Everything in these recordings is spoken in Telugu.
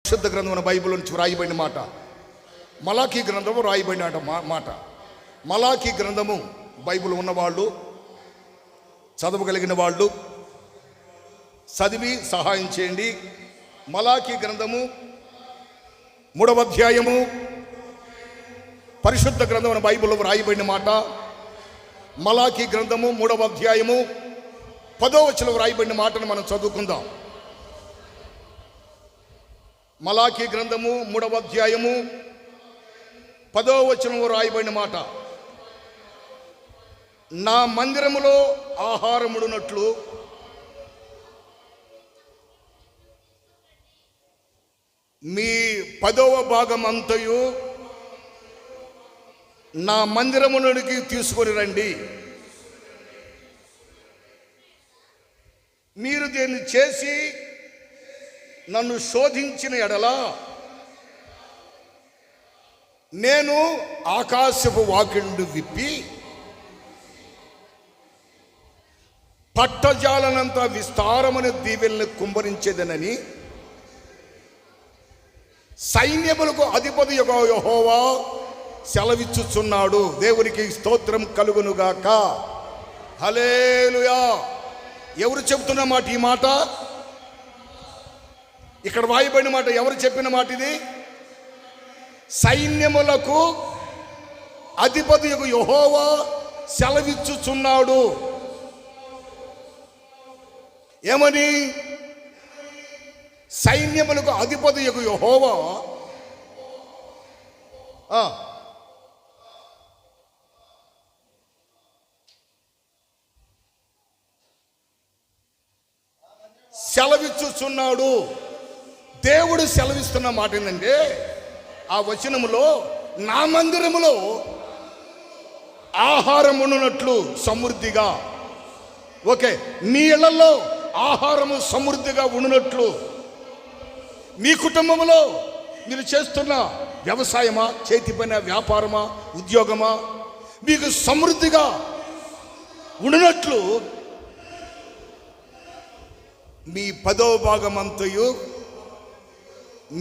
పరిశుద్ధ గ్రంథం బైబిల్ నుంచి వ్రాయబడిన మాట, మలాకీ గ్రంథము రాయబడిన మాట. మలాకీ గ్రంథము బైబిల్ ఉన్నవాళ్ళు, చదవగలిగిన వాళ్ళు చదివి సహాయం చేయండి. మలాకీ గ్రంథము 3వ అధ్యాయము పరిశుద్ధ గ్రంథం బైబిల్లో వ్రాయబడిన మాట. మలాకీ గ్రంథము 3వ అధ్యాయము 10వ వచనంలో వ్రాయబడిన మాటను మనం చదువుకుందాం. మలాకీ గ్రంథము 3వ అధ్యాయము 10వ వచనంలో రాయబడిన మాట, నా మందిరములో ఆహారముడునట్లు మీ 10వ భాగం అంతయు నా మందిరములోనికి తీసుకొని రండి. మీరు దీన్ని చేసి నన్ను శోధించిన ఎడల నేను ఆకాశపు వాకిళ్ళు విప్పి పట్టజాలనంత విస్తారమైన దీవెల్ని కుమ్మరించేదనని సైన్యములకు అధిపతి యెహోవా సెలవిచ్చుచున్నాడు. దేవునికి స్తోత్రం కలుగునుగాక. హల్లెలూయా. ఎవరు చెబుతున్న మాట ఈ మాట? ఇక్కడ వాయబడిన మాట ఎవరు చెప్పిన మాట ఇది? సైన్యములకు అధిపతి యెహోవా సెలవిచ్చుచున్నాడు. ఏమని? సైన్యములకు అధిపతి యెహోవా సెలవిచ్చుచున్నాడు. దేవుడు సెలవిస్తున్న మాట ఏంటంటే, ఆ వచనములో నా మందిరములో ఆహారం ఉన్నట్లు సమృద్ధిగా, ఓకే, మీ ఇళ్లలో ఆహారము సమృద్ధిగా ఉన్నట్లు, మీ కుటుంబంలో మీరు చేస్తున్న వ్యవసాయమా, చేతి పని, వ్యాపారమా, ఉద్యోగమా, మీకు సమృద్ధిగా ఉన్నట్లు మీ 10వ భాగం అంతయు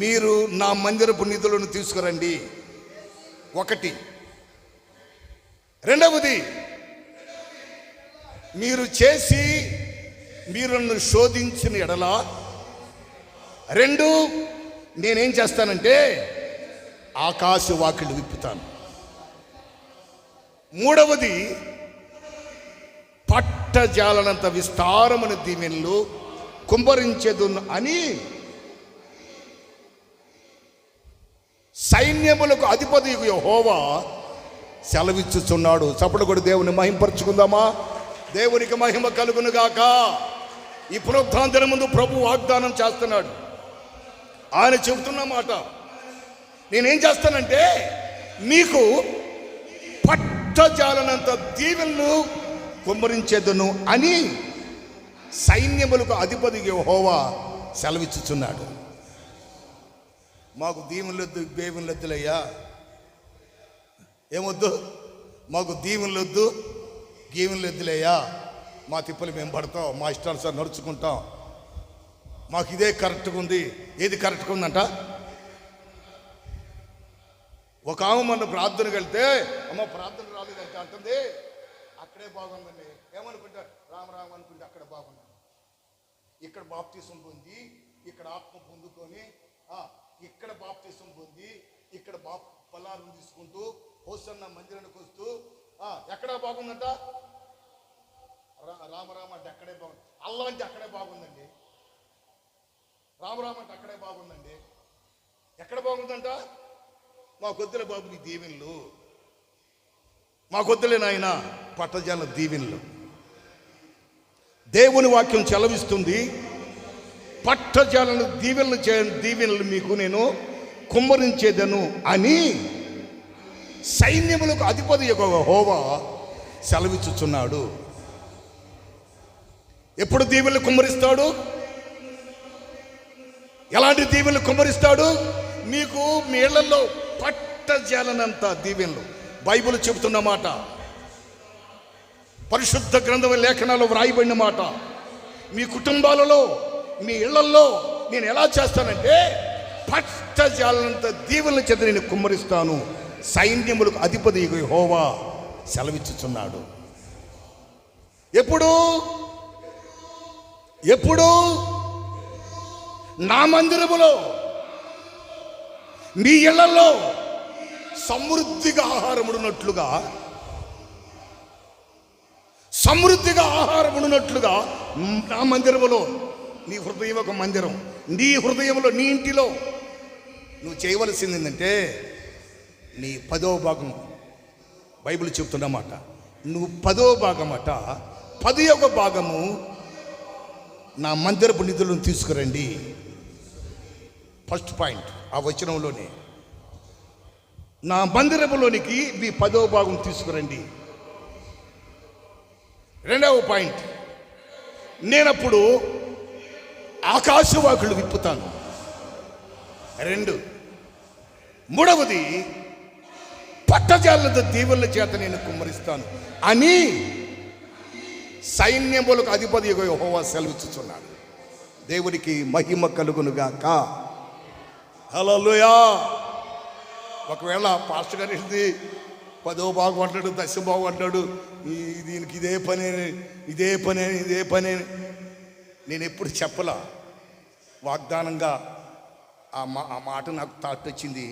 మీరు నా మందిరపు నిధులను తీసుకురండి. ఒకటి. రెండవది, మీరు చేసి మీరు నన్ను శోధించిన ఎడల, 2, నేనేం చేస్తానంటే ఆకాశ వాకిళ్ళు విప్పుతాను. 3వది, పట్టజాలనంత విస్తారమైన దీవెనలు కుమ్మరించేదు అని సైన్యములకు అధిపతి యెహోవా సెలవిచ్చుచున్నాడు. చప్పుడు కూడా దేవుని మహింపరచుకుందామా? దేవునికి మహిమ కలుగునుగాక. ఈ పునరుద్ధాన ముందు ప్రభు వాగ్దానం చేస్తున్నాడు. ఆయన చెబుతున్న మాట, నేనేం చేస్తానంటే మీకు పట్టజాలనంత దీవెనలు కుమ్మరించేదును అని సైన్యములకు అధిపతి యెహోవా సెలవిచ్చుచున్నాడు. మాకు దీవెనలొద్దు, గేవెనలొద్దులయ్యా. ఏమొద్దు? మాకు దీవెనలొద్దు, గేవెనలొద్దులయ్యా. మా తిప్పలు మేము పడతాం, మా ఇష్టానుసారం నడుచుకుంటాం, మాకు ఇదే కరెక్ట్గా ఉంది. ఏది కరెక్ట్గా ఉందంట? ఒక ఆమె మన ప్రార్థనకి వెళ్తే, అమ్మ ప్రార్థన రాలేదంటే అంటుంది, అక్కడే బాగుందండి. ఏమనుకుంటారు? రామ అనుకుంటే అక్కడ బాగుంది, ఇక్కడ బాప్తిసం పొంది, ఇక్కడ ఆత్మ పొందుకొని, ఇక్కడ బాప్తిసం పొంది, ఇక్కడ ఫలాలను తీసుకుంటూ హోసన్న మందిరానికి వస్తూ ఎక్కడ బాగుందంట? రామ అంటే అక్కడే బాగుంది. అల్లా అంటే అక్కడే బాగుందండి. రామ అంటే అక్కడే బాగుందండి. ఎక్కడ బాగుందంట? మా కొద్దుల బాబు నీ దీవెనలు, మా కొద్దులే నాయన పట్టజాల దీవెనలు. దేవుని వాక్యం చెలవిస్తుంది, పట్టజాలను దీవెనలు మీకు నేను కుమ్మరించేదను అని సైన్యములకు అధిపతి యెహోవా సెలవిచ్చుచున్నాడు. ఎప్పుడు దీవెనలు కుమ్మరిస్తాడు? ఎలాంటి దీవెనలు కుమ్మరిస్తాడు? మీకు మీ ఇళ్లలో పట్టజాలనంత దీవెనలు. బైబిల్ చెబుతున్న మాట, పరిశుద్ధ గ్రంథ లేఖనాలు వ్రాయబడిన మాట. మీ కుటుంబాలలో, మీ ఇళ్లలో నేను ఎలా చేస్తానంటే జాలంత దీవుల చేత నేను కుమ్మరిస్తాను, సైన్యములకు అధిపతి యెహోవా సెలవిచ్చుచున్నాడు. ఎప్పుడు ఎప్పుడు నా మందిరములో మీ ఇళ్లలో సమృద్ధిగా ఆహారముడున్నట్లుగా, సమృద్ధిగా ఆహారముడున్నట్లుగా నా మందిరములో, నీ హృదయం ఒక మందిరం, నీ హృదయంలో, నీ ఇంటిలో నువ్వు చేయవలసింది ఏంటంటే, నీ 10వ భాగం బైబిల్ చెప్తున్నమాట, నువ్వు 10వ భాగం అట, 10వ భాగము నా మందిరపు నిధులను తీసుకురండి. ఫస్ట్ పాయింట్ ఆ వచనంలోనే, నా మందిరములోనికి మీ 10వ భాగం తీసుకురండి. రెండవ పాయింట్, నేనప్పుడు ఆకాశవాకులు విప్పుతాను. 2, మూడవది పట్టజాలత దీవుల చేత నేను కుమ్మరిస్తాను అని సైన్యములకు అధిపతి యెహోవా సెలవిచ్చుచున్నాడు. దేవునికి మహిమ కలుగునుగాక. హల్లెలూయా. ఒకవేళ పాస్టర్ గారు ఇది 10వ భాగం అంటాడు, 10వ భాగం అంటాడు, దీనికి ఇదే పనే. నేను ఎప్పుడు చెప్పలా. వాగ్దానంగా ఆ మాట నాకు థాట్ వచ్చింది.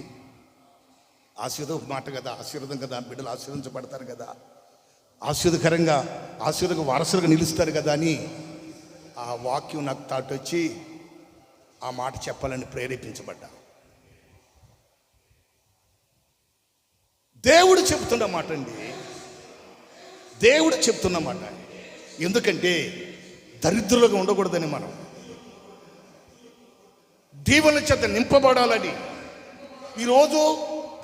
ఆశీర్వాదం మాట కదా, ఆశీర్వాదం కదా, బిడ్డలు ఆశీర్వదించబడతారు కదా, ఆశీర్వదకరంగా ఆశీర్వదక వారసులుగా నిలుస్తారు కదా అని ఆ వాక్యం నాకు థాట్ వచ్చి ఆ మాట చెప్పాలని ప్రేరేపించబడ్డా. దేవుడు చెప్తున్న మాట అండి, దేవుడు చెప్తున్న మాట. ఎందుకంటే దరిద్రులుగా ఉండకూడదని, మనం దీవెనల చేత నింపబడాలని. ఈరోజు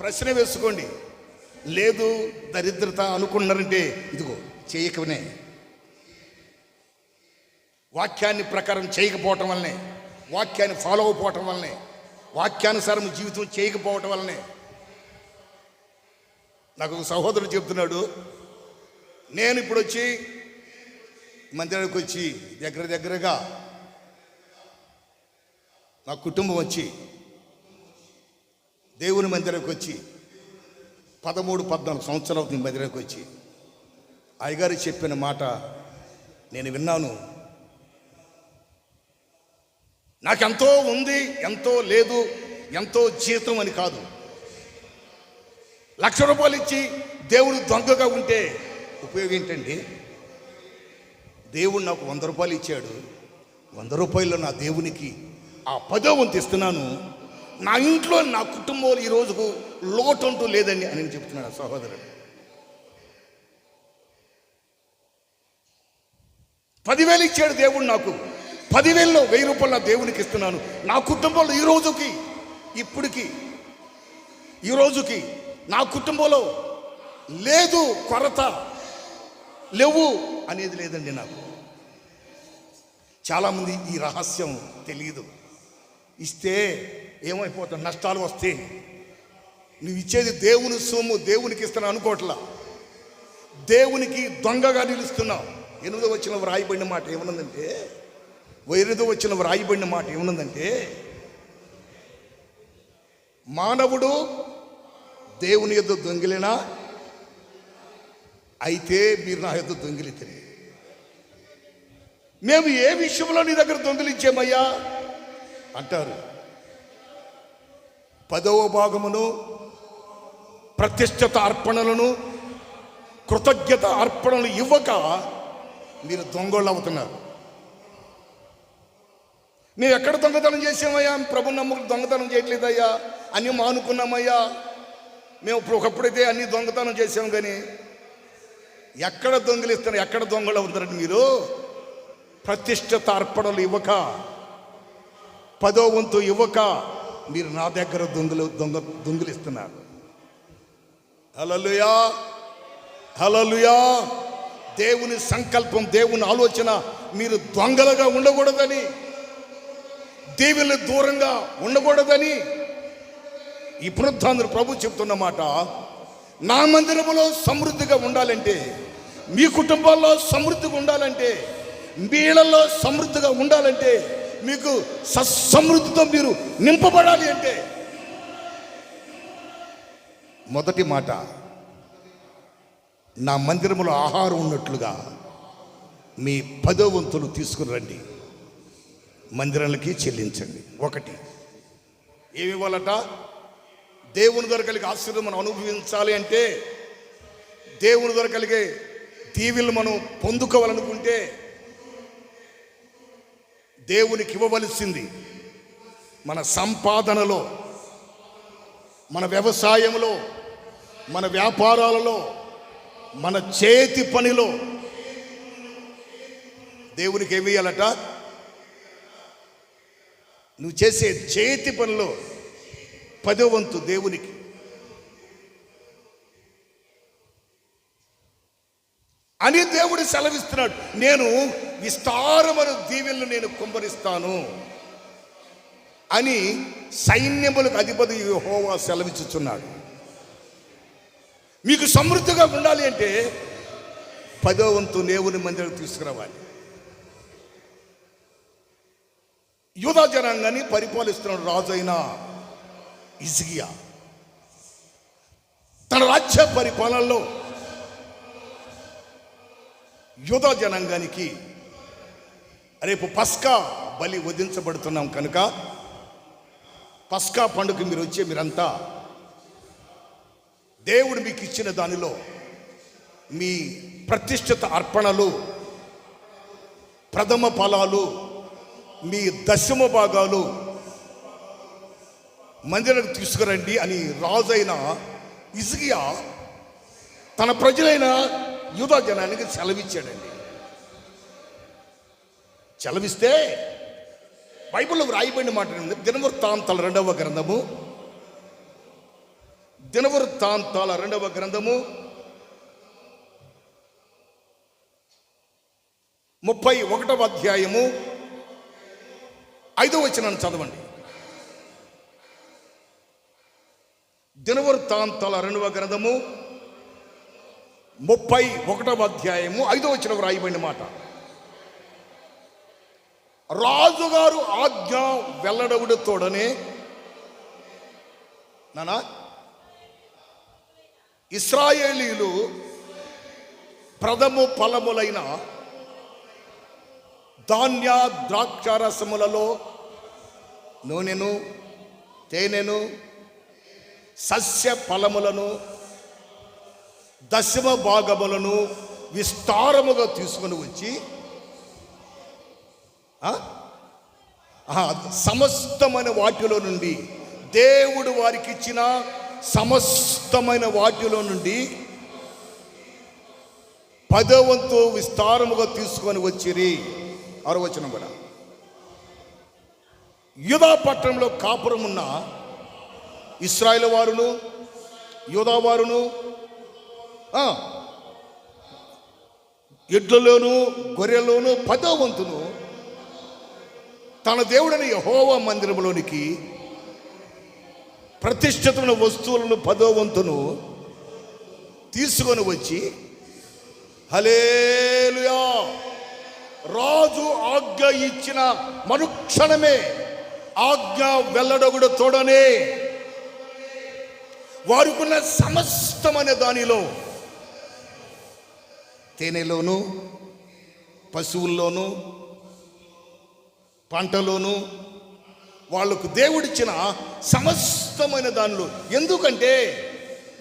ప్రశ్న వేసుకోండి, లేదు దరిద్రత అనుకున్నారంటే ఇదిగో చేయకనే, వాక్యాన్ని ప్రకారం చేయకపోవటం వల్లనే, వాక్యాన్ని ఫాలో అయిపోవటం వల్లనే, వాక్యానుసారం జీవితం చేయకపోవటం వల్లనే. నాకు ఒక సహోదరుడు చెప్తున్నాడు, నేను ఇప్పుడు వచ్చి మందిరానికి వచ్చి దగ్గరగా నా కుటుంబం వచ్చి దేవుని మందిరానికి వచ్చి 13-14 సంవత్సరాలు అవుతుంది. మందిరానికి వచ్చి అయ్యగారు చెప్పిన మాట నేను విన్నాను. నాకెంతో ఉంది, ఎంతో లేదు, ఎంతో జీతం అని కాదు. 1,00,000 రూపాయలు ఇచ్చి దేవుడు దొంగగా ఉంటే ఉపయోగం ఏంటండి? దేవుడు నాకు 100 రూపాయలు ఇచ్చాడు, 100 రూపాయలు నా దేవునికి ఆ 10వ వంతు ఇస్తున్నాను. నా ఇంట్లో, నా కుటుంబంలో ఈ రోజుకు లోటు అంటూ లేదండి అని నేను చెప్తున్నాను సహోదరుడు. 10,000 ఇచ్చాడు దేవుడు నాకు, 10,000లో 1,000 రూపాయలు నా దేవునికి ఇస్తున్నాను. నా కుటుంబంలో ఈ రోజుకి నా కుటుంబంలో లేదు, కొరత లేవు అనేది లేదండి నాకు. చాలామంది ఈ రహస్యం తెలియదు. ఇస్తే ఏమైపోతాం, నష్టాలు వస్తాయి. నువ్వు ఇచ్చేది దేవుని సొమ్ము, దేవునికి ఇస్తాను అనుకోవట్లా, దేవునికి దొంగగా నిలుస్తున్నావు. 8వ వచనం రాయబడిన మాట ఏమనుందంటే, 8వ వచనం రాయబడిన మాట ఏమనుందంటే, మానవుడు దేవుని యొద్ద దొంగిలినా అయితే మీరు నా యొద్ద దొంగిలితే. మేము ఏ విషయంలో నీ దగ్గర దొంగిలించామయ్యా అంటారు. 10వ భాగమును, ప్రతిష్ఠిత అర్పణలను, కృతజ్ఞత అర్పణలు ఇవ్వక మీరు దొంగోళ్ళు అవుతున్నారు. మేము ఎక్కడ దొంగతనం చేసామయ్యా? ప్రభు నమ్మకం దొంగతనం చేయట్లేదయ్యా, అన్నీ మానుకున్నామయ్యా. మేము ఒకప్పుడైతే అన్ని దొంగతనం చేసాం, కానీ ఎక్కడ దొంగలిస్తున్నారు, ఎక్కడ దొంగలు అవుతారండి మీరు? ప్రతిష్ఠిత అర్పణలు ఇవ్వక, 10వ వంతు ఇవ్వక మీరు నా దగ్గర దొంగిలిస్తున్నారు. హల్లెలూయా, హల్లెలూయా. దేవుని సంకల్పం, దేవుని ఆలోచన మీరు దొంగలుగా ఉండకూడదని, దేవుని దూరంగా ఉండకూడదని ఈ పునరుద్ధానుడు ప్రభు చెప్తున్న మాట. నా మందిరములో సమృద్ధిగా ఉండాలంటే, మీ కుటుంబాల్లో సమృద్ధిగా ఉండాలంటే, మీ ఇళ్లలో సమృద్ధిగా ఉండాలంటే, మీకు ససమృద్ధితో మీరు నింపబడాలి అంటే మొదటి మాట, నా మందిరములో ఆహారం ఉన్నట్లుగా మీ 10వ వంతులు తీసుకుని రండి, మందిరాలకి చెల్లించండి. ఒకటి, ఏమి ఇవ్వాలట? దేవుని ద్వారా కలిగే ఆశీర్వాదం మనం అనుభవించాలి అంటే, దేవుని ద్వారా కలిగే దీవెనలు మనం పొందుకోవాలనుకుంటే దేవునికి ఇవ్వవలసింది మన సంపాదనలో, మన వ్యవసాయంలో, మన వ్యాపారాలలో, మన చేతి పనిలో దేవునికి ఏమి ఇవ్వాలట? నువ్వు చేసే చేతి పనిలో 10వ వంతు దేవునికి. అని దేవుడు సెలవిస్తున్నాడు, నేను విస్తారమైన దీవెనలు నేను కుమ్మరిస్తాను అని సైన్యములకు అధిపతి యెహోవా సెలవిచ్చుచున్నాడు. మీకు సమృద్ధిగా ఉండాలి అంటే 10వ వంతు దేవుని మందిరం తీసుకురావాలి. యూదా జనాంగాన్ని పరిపాలిస్తున్న రాజు అయిన హిజ్కియా తన రాజ్య పరిపాలనలో యూదా జనాంగానికి రేపు పస్కా బలి వధించబడుతున్నాం కనుక పస్కా పండుగ మీరు వచ్చే మీరంతా దేవుడు మీకు ఇచ్చిన దానిలో మీ ప్రతిష్ఠిత అర్పణలు, ప్రథమ ఫలాలు, మీ దశమ భాగాలు మందిరానికి తీసుకురండి అని రాజైన హిజ్కియా తన ప్రజలైన యూదా జనానికి సెలవిచ్చాడండి. సెలవిస్తే బైబిల్లో రాయబడిన మాట ఉంది. దినవృత్తాంతాల 2వ గ్రంథము, దినవృత్తాంతాల 2వ గ్రంథము 31వ అధ్యాయము 5వ వచనాన్ని చదవండి. దినవృత్తాంతాల 2వ గ్రంథము 31వ అధ్యాయము 5వ వచనం రాయబడిన మాట, రాజుగారు ఆజ్ఞ వెల్లడవుడు తోడనే నానా ఇశ్రాయేలీలు ప్రథమ ఫలములైన ధాన్య ద్రాక్షారసములలో నూనెను, తేనెను, సస్య ఫలములను, దశమ భాగములను విస్తారముగా తీసుకొని వచ్చి సమస్తమైన వాటిలో నుండి, దేవుడు వారికి ఇచ్చిన సమస్తమైన వాటిలో నుండి 10వ వంతు విస్తారముగా తీసుకొని వచ్చిరి. 6వ వచనం కూడా, యూదా పట్టణంలో కాపురం ఉన్న ఇశ్రాయేలు వారును యూదా వారును ఎడ్లలోను గొర్రెలోను 10వ వంతును తన దేవుడైన యెహోవా మందిరంలోనికి ప్రతిష్ఠితమైన వస్తువులను 10వ వంతును తీసుకొని వచ్చి, హల్లెలూయా, రాజు ఆజ్ఞ ఇచ్చిన మరుక్షణమే ఆజ్ఞ వెల్లడగుడు తోడనే వారికున్న సమస్తమైన దానిలో, తేనెలోను, పశువుల్లోను, పంటలోను, వాళ్లకు దేవుడిచ్చిన సమస్తమైన దానిలో. ఎందుకంటే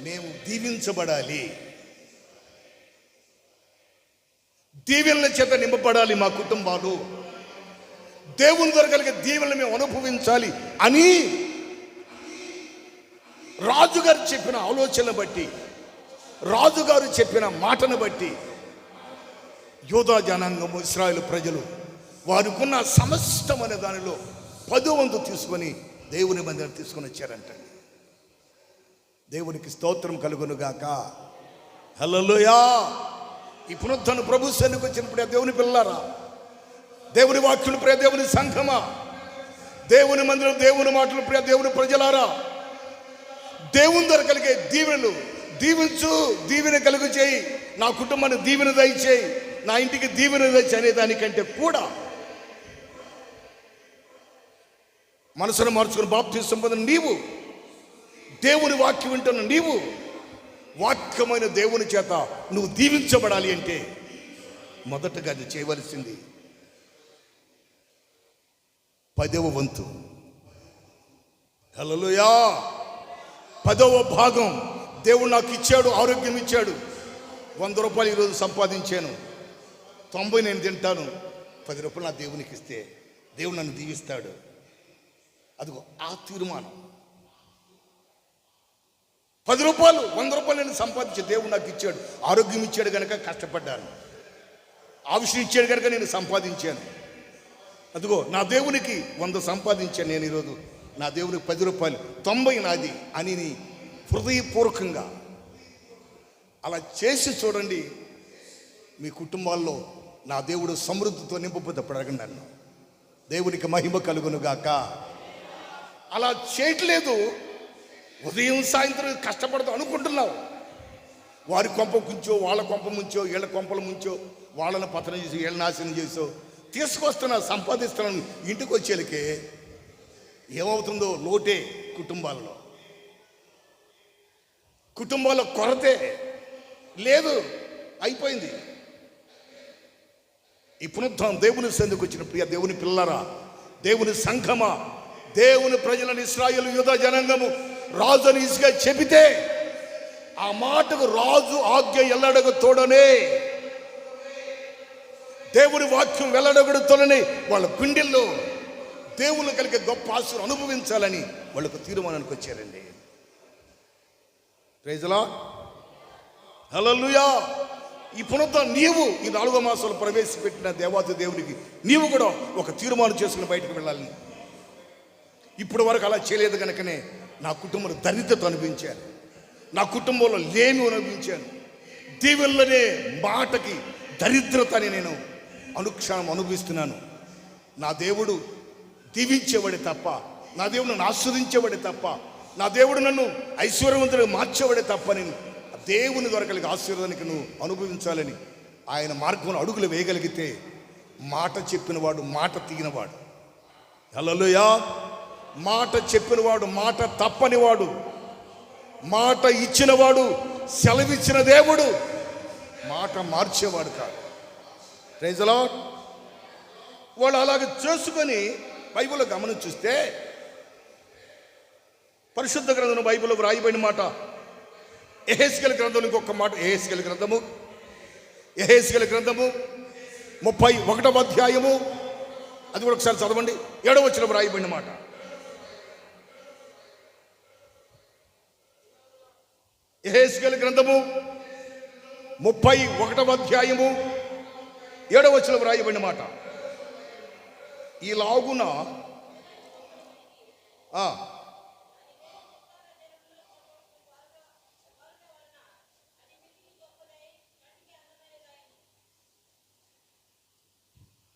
మేము దీవించబడాలి, దీవెనల చేత నింపబడాలి, మా కుటుంబాలు దేవుని ద్వారా కలిగే దీవెనలు మేము అనుభవించాలి అని రాజుగారు చెప్పిన ఆలోచనను బట్టి, రాజుగారు చెప్పిన మాటను బట్టి యూదా జనాంగము, ఇశ్రాయేలు ప్రజలు వారికున్న సమస్తమైన దానిలో 10వ వంతు తీసుకొని దేవుని మందిరం తీసుకొని వచ్చారంట. దేవునికి స్తోత్రం కలుగును గాక. హల్లెలూయా. ఈ పునరుద్ధరణ ప్రభు సన్నిధికి వచ్చినప్పుడు దేవుని పిల్లలారా, దేవుని వాక్యులు ప్రియ దేవుని సంఘమా, దేవుని మందిరం, దేవుని మాటలు ప్రియ దేవుని ప్రజలారా, దేవుని ద్వారా కలిగే దీవెనలు దీవించు, దీవెన కలుగు చేయి, నా కుటుంబాన్ని దీవెన దయచేయి, నా ఇంటికి దీవెన దయచేయి అనే దానికంటే కూడా మనసును మార్చుకుని బాప్తిసం పొందిన నీవు దేవుని వాక్యం వింటున్న నీవు వాక్యమైన దేవుని చేత నువ్వు దీవించబడాలి అంటే మొదటగా అది చేయవలసింది 10వ వంతు. హల్లెలూయా. 10వ భాగం దేవుడు నాకు ఇచ్చాడు, ఆరోగ్యం ఇచ్చాడు. 100 రూపాయలు ఈరోజు సంపాదించాను, 90 నేను తింటాను. 10 రూపాయలు నా దేవునికి ఇస్తే దేవుడు నన్ను దీవిస్తాడు. అదిగో ఆ తీర్మానం. 10 రూపాయలు 100 రూపాయలు నేను సంపాదించే దేవుడు నాకు ఇచ్చాడు, ఆరోగ్యం ఇచ్చాడు కనుక కష్టపడ్డాను, ఆవిష్యం ఇచ్చాడు కనుక నేను సంపాదించాను. అదిగో నా దేవునికి 100 సంపాదించాను నేను ఈరోజు, నా దేవునికి 10 రూపాయలు, 90 నాది అని హృదయపూర్వకంగా అలా చేసి చూడండి. మీ కుటుంబాల్లో నా దేవుడు సమృద్ధితో నింపకపోతే అడగండి నన్ను. దేవునికి మహిమ కలుగును గాక. అలా చేయట్లేదు, ఉదయం సాయంత్రం కష్టపడతావు అనుకుంటున్నావు. వారి కొంప ముంచో, వాళ్ళ కొంప ముంచో, వీళ్ళ కొంపలు ముంచో, వాళ్ళని పతనం చేసి వీళ్ళ నాశనం చేసో తీసుకొస్తున్నా, సంపాదిస్తున్నాను. ఇంటికి వచ్చేళ్ళకి ఏమవుతుందో లోటే. కుటుంబాల కొరతే లేదు, అయిపోయింది. ఈ పునరుద్ధానం దేవుని సందుకు వచ్చిన ప్రియ దేవుని పిల్లరా, దేవుని సంఘమా, దేవుని ప్రజలను ఇశ్రాయేలు యూదా జనాంగము రాజు అని ఈజీగా చెబితే ఆ మాటకు రాజు ఆజ్ఞ ఎల్లడగు తోడనే, దేవుని వాక్యం వెల్లడగడు తోడనే వాళ్ళ గుండెల్లో దేవుళ్ళు కలిగే గొప్ప ఆశను అనుభవించాలని వాళ్ళకు తీర్మానానికి వచ్చారండి. Praise the lord. హల్లెలూయా. ఈ పునరుద్ధానం నీవు ఈ 4వ మాసంలో ప్రవేశపెట్టిన దేవాది దేవునికి నీవు కూడా ఒక తీర్మానం చేసుకుని బయటకు వెళ్ళాలని. ఇప్పుడు వరకు అలా చేయలేదు కనుకనే నా కుటుంబంలో దరిద్రత అనిపించాను, నా కుటుంబంలో లేమి అనిపించాను. దీవెనలనే మాటకి దరిద్రత అని నేను అనుక్షణం అనుభవిస్తున్నాను. నా దేవుడు దీవించేవాడే తప్ప, నా దేవుడు నన్ను ఆస్వాదించేవాడే తప్ప, నా దేవుడు నన్ను ఐశ్వర్యవంతుడిగా మార్చేవాడే తప్ప, నేను దేవుని దొరకలిగే ఆశీర్వాదానికి నువ్వు అనుభవించాలని ఆయన మార్గంలో అడుగులు వేయగలిగితే మాట చెప్పినవాడు మాట తీగినవాడు. హల్లెలూయా. మాట చెప్పినవాడు మాట తప్పనివాడు, మాట ఇచ్చినవాడు, సెలవిచ్చిన దేవుడు మాట మార్చేవాడు కాదు. Praise the Lord. వాళ్ళు అలాగే చేసుకొని బైబిల్లో గమనం చూస్తే పరిశుద్ధ గ్రంథం బైబిల్లో వ్రాయబడిన మాట, యెహెజ్కేలు గ్రంథం, ఇంకొక మాట, యెహెజ్కేలు గ్రంథము 31వ అధ్యాయము, అది కూడా ఒకసారి చదవండి. 7వ వచనం వ్రాయబడిన మాట. యెహెజ్కేలు గ్రంథము 31వ అధ్యాయము 7వ వచనం వ్రాయబడిన మాట. ఈలాగున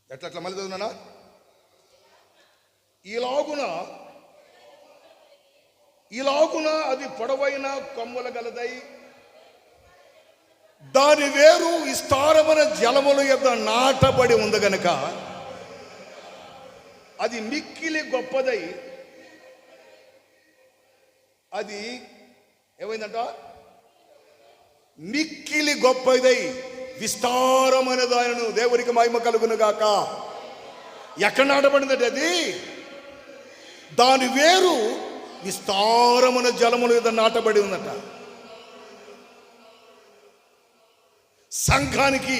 ఎట్లా మళ్ళీ చదువునా? ఈలాగున అది పొడవైన కొమ్మల గలదై దాని వేరు విస్తారమైన జలముల యొద్ద నాటబడి ఉంది గనక అది మిక్కిలి గొప్పదై, అది ఏమైందంట? మిక్కిలి గొప్పదై విస్తారమైన దానిను, దేవునికి మహిమ కలుగును గాక. ఎక్కడ నాటబడిందంటే అది దాని వేరు విస్తారమైన జలముల మీద నాటబడి ఉందట. సంఘానికి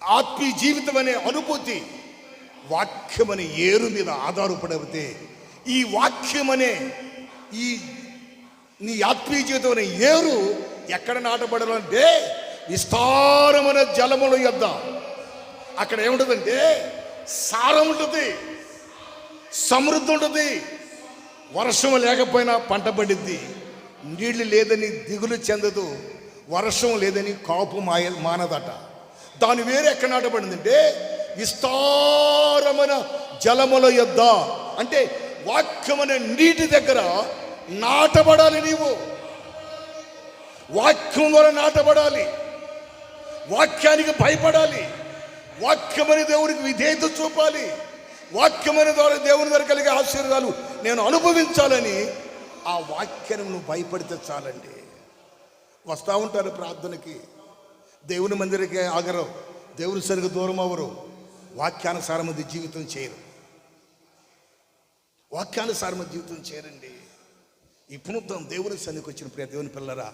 ఆత్మీయ జీవితం అనే అనుభూతి వాక్యమనే ఏరు మీద ఆధారపడితే, ఈ వాక్యమనే ఈ నీ ఆత్మీయ జీవితం అనే ఏరు ఎక్కడ నాటబడాలంటే విస్తారమైన జలముల యొద్ద. అక్కడ ఏముంటుందంటే సారం ఉంటుంది, సమృద్ధి ఉంటుంది. వర్షం లేకపోయినా పంట పండిద్ది, నీళ్లు లేదని దిగులు చెందదు, వర్షం లేదని కాపు మానదట. దాని వేరే ఎక్కడ నాటబడిందంటే విస్తారమైన జలముల యొద్ద. అంటే వాక్యమనే నీటి దగ్గర నాటబడాలి. నీవు వాక్యం ద్వారా నాటబడాలి, వాక్యానికి భయపడాలి, వాక్యమని దేవునికి విధేయత చూపాలి, వాక్యమని ద్వారా దేవుని ద్వారా కలిగే ఆశీర్వాదాలు నేను అనుభవించాలని ఆ వాక్యాన్ని నువ్వు భయపడితే చాలండి. వస్తూ ఉంటారు ప్రార్థనకి, దేవుని మందిరికి ఆగరు, దేవుని సరిగ్గా దూరం అవ్వరు, వాక్యానుసారమైన జీవితం చేయరు. వాక్యానుసారమైన జీవితం చేయరండి. ఈ పునరుద్ధరణ దేవుని సన్నిధికి వచ్చిన ప్రియ దేవుని పిల్లరా,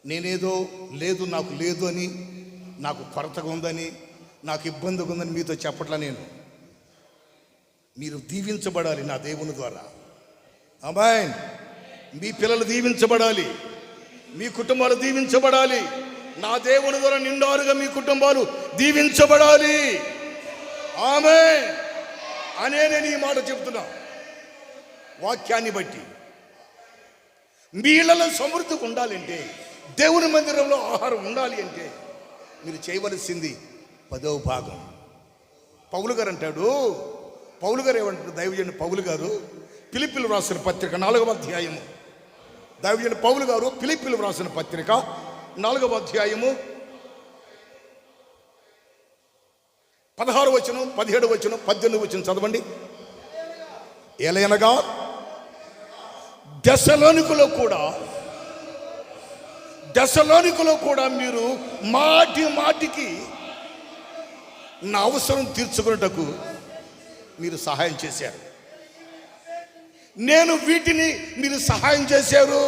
నేనేదో లేదు, నాకు లేదు అని, నాకు కొరతగా ఉందని, నాకు ఇబ్బందిగా ఉందని మీతో చెప్పట్లా. మీరు దీవించబడాలి నా దేవుని ద్వారా. ఆమేన్. మీ పిల్లలు దీవించబడాలి, మీ కుటుంబాలు దీవించబడాలి. నా దేవుని ద్వారా నిండారుగా మీ కుటుంబాలు దీవించబడాలి. ఆమేన్ అనే నేను ఈ మాట చెప్తున్నా. వాక్యాన్ని బట్టి మీ ఇళ్లలో సమృద్ధిగా ఉండాలంటే, దేవుని మందిరంలో ఆహారం ఉండాలి అంటే మీరు చేయవలసింది 10వ భాగం. పౌలు గారు అంటాడు, పౌలు గారు ఏమంటారు, దైవజనుడు పౌలు గారు ఫిలిప్పీలు రాసిన పత్రిక 4వ అధ్యాయము, దైవజనుడు పౌలు గారు ఫిలిప్పీలు రాసిన పత్రిక 4వ అధ్యాయము 16వ వచనం, 17వ వచనం, 18వ వచనం చదవండి. ఏలయనగా దశలోనికలో కూడా మీరు మాటి మాటికి నా అవసరం తీర్చుకున్నటకు మీరు సహాయం చేశారు. నేను వీటిని మీరు సహాయం చేశారు,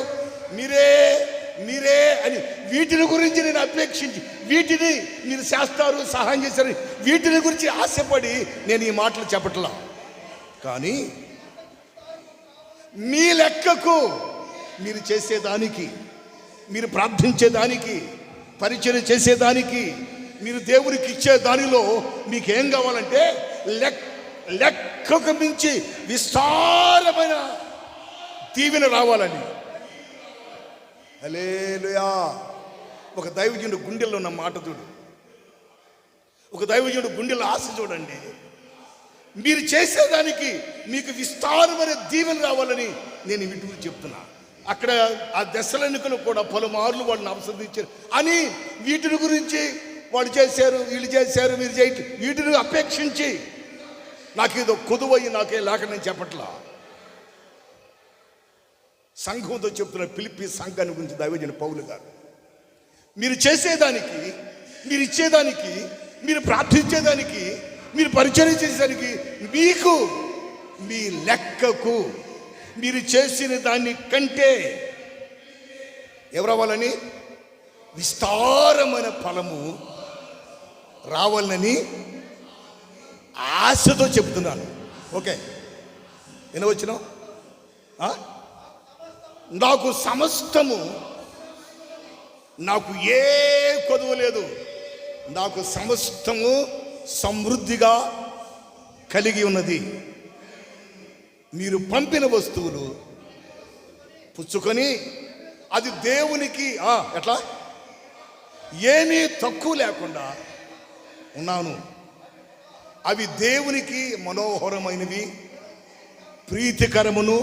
మీరే అని వీటిని గురించి నేను అపేక్షించి, వీటిని మీరు చేస్తారు, సహాయం చేశారు, వీటిని గురించి ఆశపడి నేను ఈ మాటలు చెప్పట్లా. కానీ మీ లెక్కకు మీరు చేసేదానికి, మీరు ప్రార్థించేదానికి, పరిచయం చేసేదానికి, మీరు దేవునికి ఇచ్చే దానిలో మీకు ఏం కావాలంటే లెక్కకు మించి విస్తారమైన దీవెన రావాలని. హల్లెలూయా. ఒక దైవజనుడు గుండెల్లో ఉన్న మాట చూడు, ఒక దైవజనుడు గుండెల్లో ఆశ చూడండి. మీరు చేసేదానికి మీకు విస్తారమైన దీవెన రావాలని నేను వీటి గురించి చెప్తున్నా. అక్కడ ఆ దశలోనికలు కూడా పలుమార్లు వాళ్ళని అవసరించారు అని వీటిని గురించి వాళ్ళు చేశారు, వీళ్ళు చేశారు, మీరు చేయటం, వీటిని అపేక్షించి నాకు ఏదో కొదువయ్యి నాకే లేక నేను చెప్పట్లా. సంఘంతో చెప్తున్న ఫిలిప్పీ సంఘాన్ని గురించి దైవజనుడు పౌలు గారు, మీరు చేసేదానికి, మీరు ఇచ్చేదానికి, మీరు ప్రార్థించేదానికి, మీరు పరిచయం చేసేదానికి, మీకు మీ లెక్కకు మీరు చేసిన దాని కంటే ఎవరవ్వాలని, విస్తారమైన ఫలము రావాలని ఆశతో చెప్తున్నాను. ఓకే, వినవచ్చును. నాకు సమస్తము, నాకు ఏ కొదువ లేదు, నాకు సమస్తము సమృద్ధిగా కలిగి ఉన్నది. మీరు పంపిన వస్తువులు పుచ్చుకొని అది దేవునికి ఎట్లా ఏమీ తక్కువ లేకుండా ఉన్నాను. అవి దేవునికి మనోహరమైనవి, ప్రీతికరమును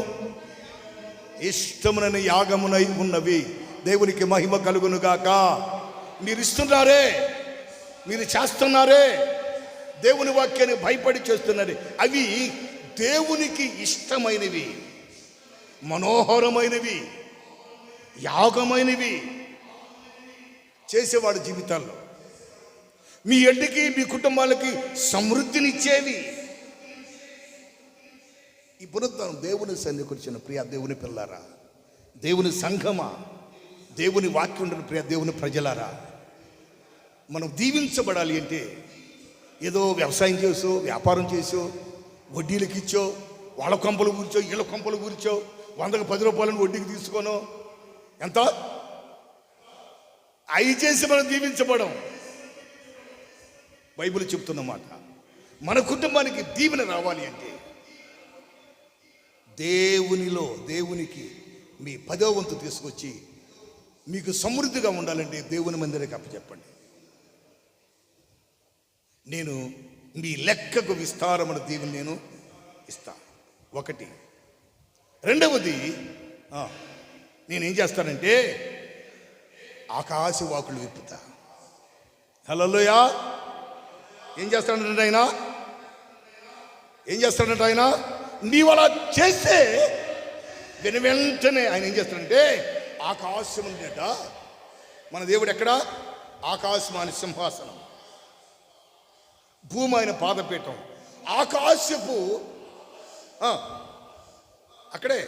ఇష్టమునైన యాగమునై ఉన్నవి. దేవునికి మహిమ కలుగును గాక. మీరు ఇస్తున్నారే, మీరు చేస్తున్నారే, దేవుని వాక్యాన్ని భయపడి చేస్తున్నారు. అవి దేవునికి ఇష్టమైనవి, మనోహరమైనవి, యాగమైనవి చేసేవాడు జీవితాల్లో మీ ఇంటికి, మీ కుటుంబాలకి సమృద్ధినిచ్చేవి. ఈ పునరుద్ధరణ దేవుని సన్నిధికి వచ్చిన ప్రియ దేవుని పిల్లారా, దేవుని సంఘమా, దేవుని వాక్యం ఉండిన ప్రియ దేవుని ప్రజలారా, మనం దీవించబడాలి అంటే ఏదో వ్యవసాయం చేసో, వ్యాపారం చేసో, వడ్డీలకు ఇచ్చో, వాళ్ళ కొంపలు కూర్చో, వీళ్ళ కొంపలు కూర్చో, 100కు 10 రూపాయలను వడ్డీకి తీసుకోనో, ఎంత అవి చేసి మనం దీవించబడం. బైబిల్ చెప్తున్నమాట, మన కుటుంబానికి దీవెన రావాలి అంటే దేవునికి మీ 10వ వంతు తీసుకొచ్చి మీకు సమృద్ధిగా ఉండాలంటే దేవుని మందిరానికి అప్పచెప్పండి. నేను మీ లెక్కకు విస్తారమైన దీవెన నేను ఇస్తా. ఒకటి. రెండవది, నేనేం చేస్తానంటే ఆకాశ వాకులు విప్పుతా. హల్లెలూయా. ఏం చేస్తాడంటే ఆయన, ఏం చేస్తాడంటే ఆయన, నీవు అలా చేస్తే వెంటనే ఆయన ఏం చేస్తాడంటే ఆకాశం ఉండేట, మన దేవుడు ఎక్కడ? ఆకాశం ఆయన సింహాసనం, భూమి ఆయన పాదపీఠం. ఆకాశపు అక్కడే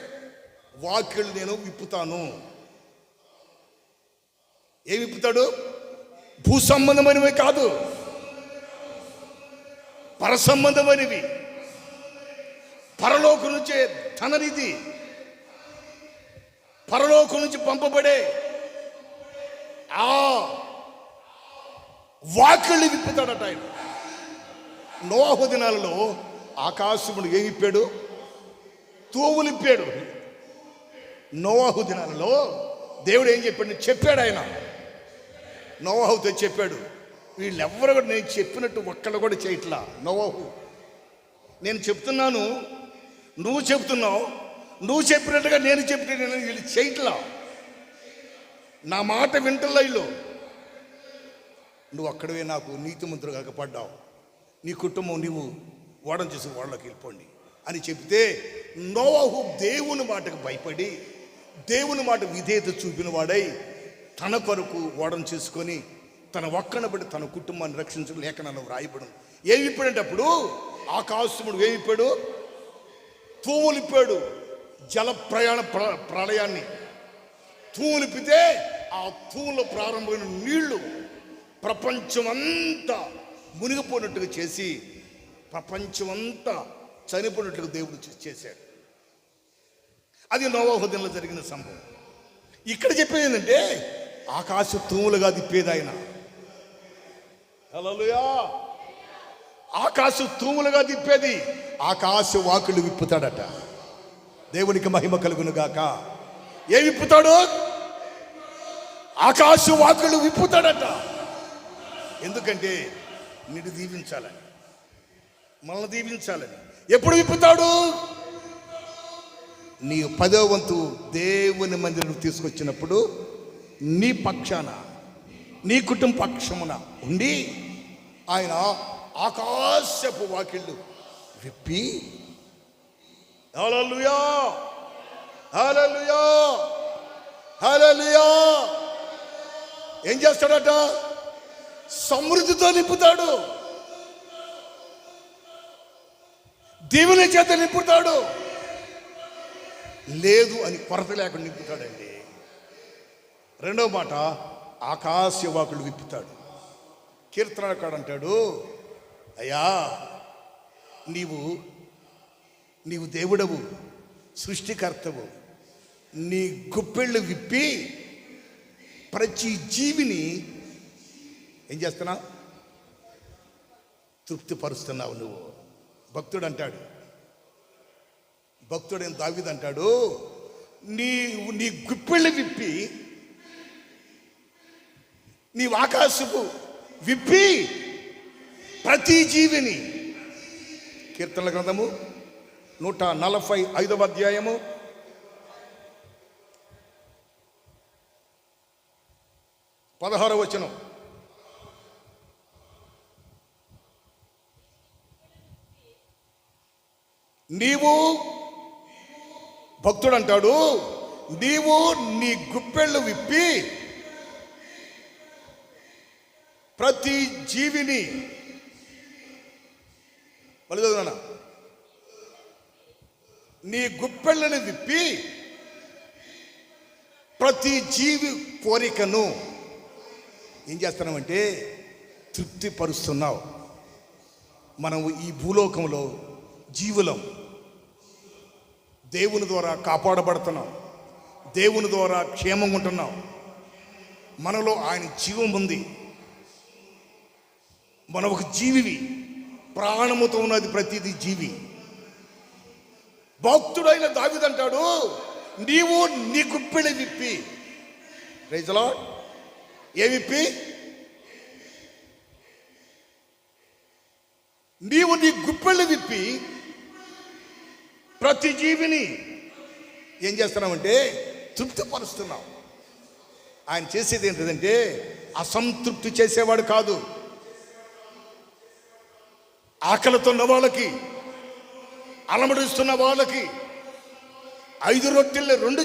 వాక్యలు నేను విప్పుతాను. ఏమి విప్పుతాడు? భూ సంబంధమైనవి కాదు, పర సంబంధమైనవి, పరలోకం నుంచే ధననిధి, పరలోకం నుంచి పంపబడే ఆ వాక్యలు విప్పుతాడట ఆయన. నోవహు దినాలలో ఆకాశముడు ఏమి విప్పాడు? తూములు విప్పాడు. నోవహు దినాలలో దేవుడు ఏం చెప్పాడు ఆయన నోవహుతో చెప్పాడు. వీళ్ళెవ్వరు కూడా నేను చెప్పినట్టు ఒక్కళ్ళు కూడా చేయట్లా. నోవహు, నేను చెప్తున్నాను, నువ్వు చెప్తున్నావు, నువ్వు చెప్పినట్టుగా నేను చెప్తే వీళ్ళు చేయట్లా, నా మాట వింటల్లా వీళ్ళు. నువ్వు అక్కడవే నాకు నీతిమంతుడు కాకపోడ్డావు, నీ కుటుంబం నీవు ఓడం చేసి వాళ్ళకి వెళ్ళిపోండి అని చెప్తే నోవహు దేవుని మాటకు భయపడి దేవుని మాట విధేయత చూపిన వాడై తన కొరకు ఓడం చేసుకొని తన ఒక్కన బట్టి తన కుటుంబాన్ని రక్షించడం లేఖనాల్లో వ్రాయబడు. ఏమి విప్పాడంటే అప్పుడు ఆకాశముడు ఏమి విప్పాడు? తూములు విప్పాడు. జల ప్రళయాన్ని తూములు విప్పితే ఆ తూములో ప్రారంభమైన నీళ్లు ప్రపంచమంతా మునిగిపోయినట్టుగా చేసి ప్రపంచమంతా చనిపోయినట్లుగా దేవుడు చేశాడు. అది నోవహు దినంలో జరిగిన సంభవం. ఇక్కడ చెప్పేది ఏంటంటే ఆకాశ తూములుగా తిప్పేది ఆయన. హల్లెలూయా! ఆకాశ తూములుగా తిప్పేది, ఆకాశ వాకులు విప్పుతాడట. దేవునికి మహిమ కలుగును గాక. ఏ విప్పుతాడు? ఆకాశ వాకులు విప్పుతాడట. ఎందుకంటే నిన్ను దీవించాలని, మనల్ని దీవించాలని. ఎప్పుడు విప్పుతాడు? నీ 10వ వంతు దేవుని మందిరం తీసుకొచ్చినప్పుడు నీ పక్షాన, నీ కుటుంబ పక్షమున ఉండి ఆయన ఆకాశపు వాకిళ్ళు విప్పి హల్లెలూయా హల్లెలూయా హల్లెలూయా ఏం చేస్తాడట? సమృద్ధితో నింపుతాడు, దీవెన చేత నింపుతాడు, లేదు అని కొరత లేకుండా నింపుతాడండి. రెండవ మాట, ఆకాశవాకులు విప్పుతాడు. కీర్తనకాడు అంటాడు, అయ్యా నీవు దేవుడవు, సృష్టికర్తవు, నీ గుప్పెళ్ళు విప్పి ప్రతి జీవిని ఏం చేస్తున్నా? తృప్తిపరుస్తున్నావు నువ్వు. భక్తుడు అంటాడు, భక్తుడైన దావీదు అంటాడు, నీ గుప్పెళ్ళు విప్పి, నీ ఆకాశపు విప్పి ప్రతి జీవిని. కీర్తనల గ్రంథము 145వ అధ్యాయము 16వ వచనం. నీవు, భక్తుడు అంటాడు, నీవు నీ గుప్పెళ్ళు విప్పి ప్రతి జీవిని, మళ్ళీ చదువునా, నీ గుప్పెళ్ళని విప్పి ప్రతి జీవి కోరికను ఏం చేస్తున్నామంటే తృప్తిపరుస్తున్నావు. మనం ఈ భూలోకంలో జీవులం, దేవుని ద్వారా కాపాడబడుతున్నాం, దేవుని ద్వారా క్షేమంగా ఉంటున్నాం. మనలో ఆయన జీవం ఉంది, మనం ఒక జీవివి, ప్రాణముతో ఉన్నది ప్రతిదీ జీవి. భక్తుడైన దావీదు అంటాడు, నీవు నీ గుప్పెళ్ళు విప్పి, ప్రైజ్ ది లార్డ్, ఏ విప్పి? నీవు నీ గుప్పెళ్ళు విప్పి ప్రతి జీవిని ఏం చేస్తున్నామంటే తృప్తిపరుస్తున్నావు. ఆయన చేసేది ఏంటంటే అసంతృప్తి చేసేవాడు కాదు. ఆకలితో ఉన్న వాళ్ళకి, అలమడిస్తున్న వాళ్ళకి 5 రొట్టెలు 2